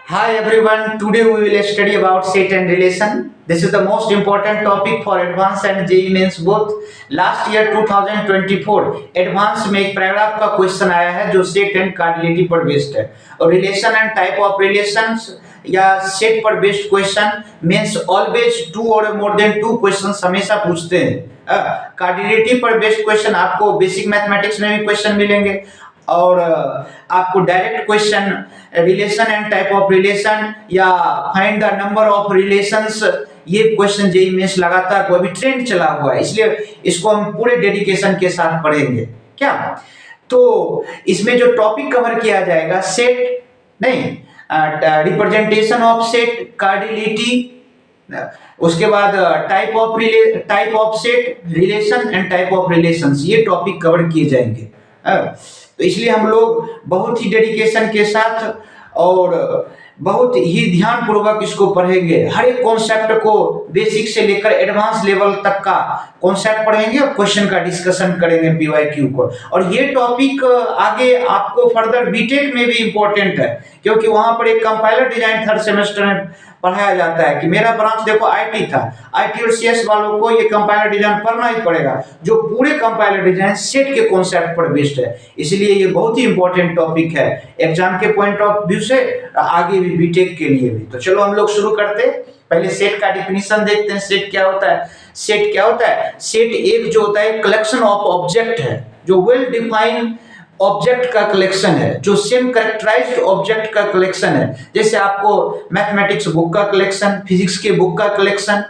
Hi everyone, today we will study about set and relation. This is the most important topic for advanced and JEE mains both. Last year 2024 advance में एक paragraph का question आया है जो set and कार्डिलिटी पर based है और relation and type of relations या सेट पर based question means always two or more then two questions हमेशा पूछते हैं। कार्डिलिटी पर बेस्ड क्वेश्चन आपको बेसिक मैथमेटिक्स में भी क्वेश्चन मिलेंगे और आपको direct question relation and type of relation या find the number of relations, ये क्वेश्चन जेईई मेंस लगातार अभी ट्रेंड चला हुआ है, इसलिए इसको हम पूरे डेडिकेशन के साथ पढ़ेंगे। क्या तो इसमें जो टॉपिक कवर किया जाएगा सेट नहीं, रिप्रेजेंटेशन ऑफ सेट, कार्डिलिटी, उसके बाद type of set, relation and type of relations, ये टॉपिक कवर किए जाएंगे। तो इसलिए हम लोग बहुत ही डेडिकेशन के साथ और बहुत ही ध्यान पूर्वक इसको पढ़ेंगे। हर एक कॉन्सेप्ट को बेसिक से लेकर एडवांस लेवल तक का कॉन्सेप्ट पढ़ेंगे और क्वेश्चन का डिस्कशन करेंगे पीवाईक्यू को। और ये टॉपिक आगे आपको फर्दर बीटेक में भी इम्पोर्टेंट है, क्योंकि वहां पर एक कंपाइलर डिजाइन थर्ड सेमेस्टर में पढ़ाया जाता है कि मेरा ब्रांच देखो आईटी था, आईटी और सीएस वालों को ये कंपाइलर डिजाइन पढ़ना ही पड़ेगा, जो पूरे कंपाइलर डिजाइन सेट के कॉन्सेप्ट पर बेस्ड है। इसलिए ये बहुत ही इंपॉर्टेंट टॉपिक है एग्जाम के पॉइंट ऑफ व्यू से, आगे भी बीटेक के लिए भी। तो चलो हम लोग शुरू करते हैं। पहले सेट का डिफिनीशन देखते हैं। सेट क्या होता है? सेट क्या होता है? सेट एक जो होता है कलेक्शन ऑफ ऑब्जेक्ट है, जो वेल डिफाइंड ऑब्जेक्ट का कलेक्शन है, जो सेम कैरेक्टराइज्ड ऑब्जेक्ट का कलेक्शन है। जैसे आपको मैथमेटिक्स बुक का कलेक्शन, फिजिक्स के बुक का कलेक्शन,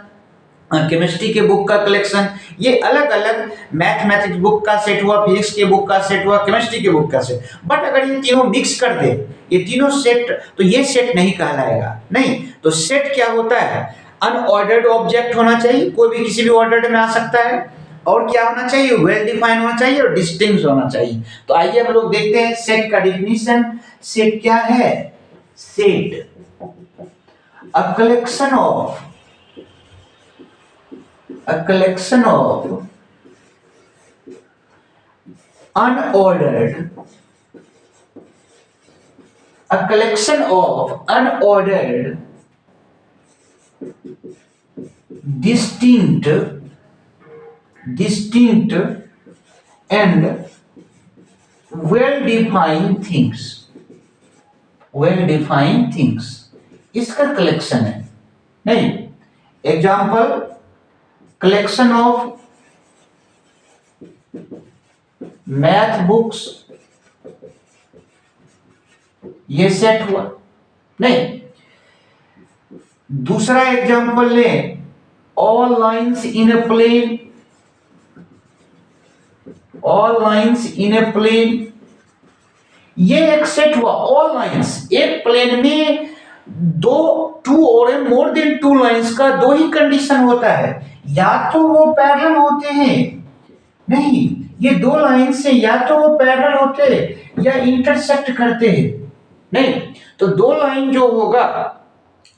केमिस्ट्री के बुक का कलेक्शन, ये अलग अलग मैथमेटिक्स बुक का सेट हुआ, फिजिक्स के बुक का सेट हुआ, केमिस्ट्री के बुक का सेट। बट अगर ये तीनों मिक्स कर दे, ये तीनों सेट, तो ये सेट नहीं कहलाएगा। नहीं, तो सेट क्या होता है? अनऑर्डर्ड ऑब्जेक्ट होना चाहिए, कोई भी किसी भी ऑर्डर में आ सकता है, और क्या होना चाहिए? वेल डिफाइन होना चाहिए और डिस्टिंक्ट होना चाहिए। तो आइए हम लोग देखते हैं सेट का डिफिनीशन। सेट क्या है? Set a collection of unordered distinct and well defined things, इसका कलेक्शन है। नहीं, example collection of math books, ये सेट हुआ। नहीं, दूसरा एग्जाम्पल ले, all lines in a plane, ये एक सेट हुआ। ऑल लाइन्स, एक प्लेन में two or more then two lines का दो ही कंडीशन होता है, या तो वो पैरेलल होते हैं, नहीं, ये दो लाइन से या तो वो पैरेलल होते हैं या इंटरसेक्ट करते हैं। नहीं, तो दो लाइन जो होगा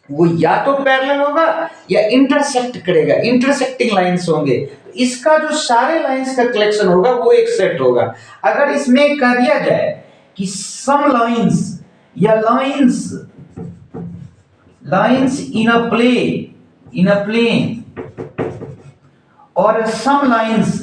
वो या तो पैरेलल होगा या इंटरसेक्ट करेगा, इंटरसेक्टिंग लाइंस होंगे। इसका जो सारे लाइंस का कलेक्शन होगा वो एक सेट होगा। अगर इसमें कह दिया जाए कि सम लाइंस या लाइंस इन अ प्लेन और सम लाइंस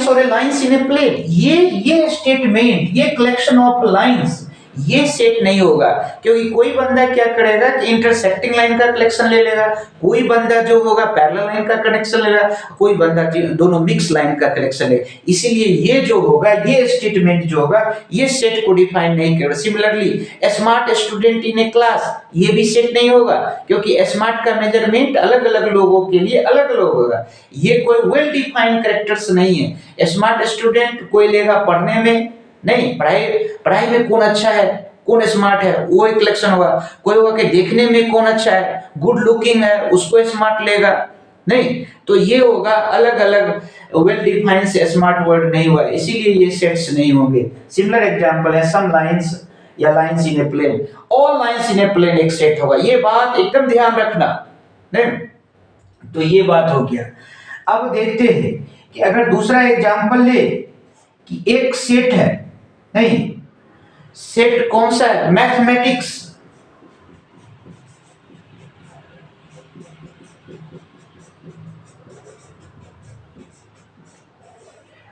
और लाइंस इन ए प्लेन, ये स्टेटमेंट, ये कलेक्शन ऑफ लाइंस, ये सेट नहीं होगा। क्योंकि कोई बंदा क्या करेगा कि इंटरसेक्टिंग लाइन का कलेक्शन ले लेगा, कोई बंदा जो होगा पैरेलल लाइन का कनेक्शन लेगा, कोई बंदा दोनों मिक्स लाइन का कलेक्शन लेगा। इसीलिए ये जो होगा, ये स्टेटमेंट जो होगा, ये सेट को डिफाइन नहीं करेगा। Similarly smart student in A class, ये भी सेट नहीं होगा, क्योंकि स्मार्ट का मेजरमेंट अलग अलग लोगों के लिए अलग अलग होगा। ये कोई वेल डिफाइंड कैरेक्टर्स नहीं है। स्मार्ट स्टूडेंट कोई लेगा पढ़ने में, नहीं, पढ़ाई में कौन अच्छा है, कौन स्मार्ट है, वो एक कलेक्शन होगा। कोई होगा कि देखने में कौन अच्छा है, गुड लुकिंग है, उसको स्मार्ट लेगा। नहीं, तो ये होगा अलग अलग वेल डिफाइंड से स्मार्ट वर्ड नहीं हुआ, इसीलिए ये सेट्स नहीं होंगे। सिमिलर एग्जांपल है सम लाइंस या lines in a plane, all lines in a plane एक सेट होगा। ये बात एकदम ध्यान रखना। नहीं, तो ये बात हो गया। अब देखते हैं कि अगर दूसरा एग्जांपल ले कि एक सेट है, नहीं, सेट कौन सा है, मैथमेटिक्स,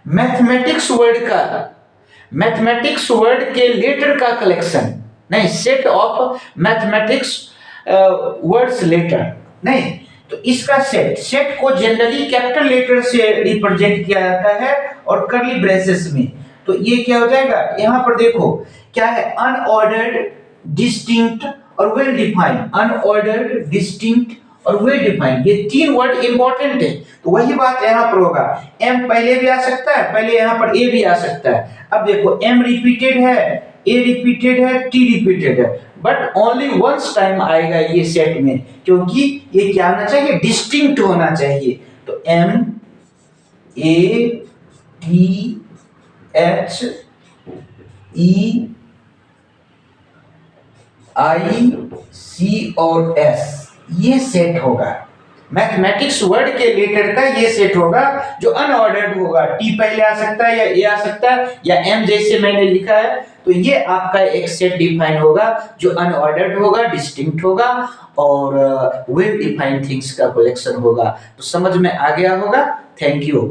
मैथमेटिक्स वर्ड के लेटर का कलेक्शन, नहीं, set of mathematics words letter, नहीं, तो इसका सेट को जनरली कैपिटल लेटर से रिप्रेजेंट किया जाता है और कर्ली ब्रेसेस में। तो ये क्या हो जाएगा, यहां पर देखो क्या है, अनऑर्डर्ड, डिस्टिंक्ट और वेल डिफाइंड, अनऑर्डर्ड, डिस्टिंक्ट और वेल डिफाइंड, ये तीन वर्ड इंपॉर्टेंट है। तो वही बात यहां पर होगा, एम पहले भी आ सकता है, पहले यहां पर ए भी आ सकता है। अब देखो एम रिपीटेड है, ए रिपीटेड है, टी रिपीटेड है, बट ओनली वंस टाइम आएगा ये सेट में, क्योंकि ये क्या होना चाहिए, डिस्टिंक्ट होना चाहिए। तो M A T H E I C और एस, ये सेट होगा। मैथमेटिक्स वर्ड के लेटर का ये सेट होगा जो अनऑर्डर्ड होगा, टी पहले आ सकता है या ए आ सकता है या एम जैसे मैंने लिखा है। तो ये आपका एक सेट डिफाइन होगा जो अनऑर्डर्ड होगा, डिस्टिंक्ट होगा और वेल डिफाइंड थिंग्स का कलेक्शन होगा। तो समझ में आ गया होगा। Thank you.